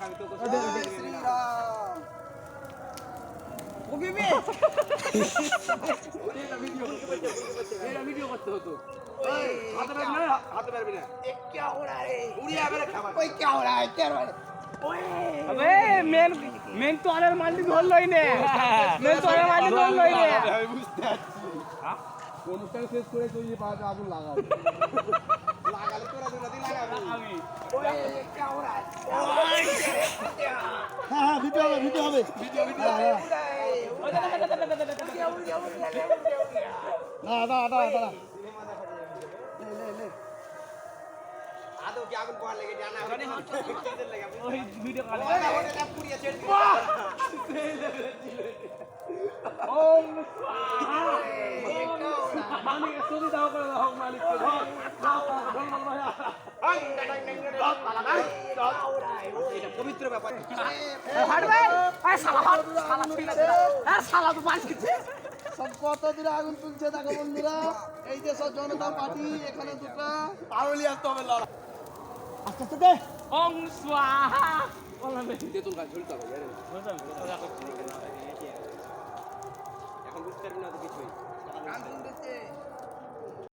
আমি তো জয় শ্রীরাম। ওকে বে এটা ভিডিও করতে হতো হাতে পারবি না হাতে পারবি না ये क्या हो रहा है? উড়িয়ে আবে খাবার ओए क्या हो रहा है? क्या हो रहा है? अबे मेन तो आने मालिक धोल लोई ने मेन तो आने मालिक धोल लोई ने আমি বুঝতে পারছি অনুষ্ঠান শেষ করে তুই এই পাশে আগুন লাগাও লাগালে তোরা দুটো দিন লাগাবি আমি ओए ये क्या हो रहा है? হ্যাঁ ভিডিও হবে ভিডিও ভিডিও দাঁড়া আদৌ কি আগুন পোয়া লেগে জানা হবে না কিদের লাগে আপনি ওই ভিডিও করে ওটা ওটা পুড়িয়ে ছেড়ে দিন ओम स्वाहा मालिक सुनी दाव कर दाव मालिक को এটা পবিত্র ব্যাপার हट बे ए साला साला छीना दे ए साला तो मार के সব কত দূরে আগুন তুলছে দেখো বন্ধুরা এই যে সব জনতা পার্টি এখানে দুটো পারলি আসতে হবে লড়া আস্তে আস্তে দে ओम स्वाहा बोला बे তেতুল গাছ ঝুলতে হবে এখন বুঝতে পারবি না তো কিছুই कान सुन देते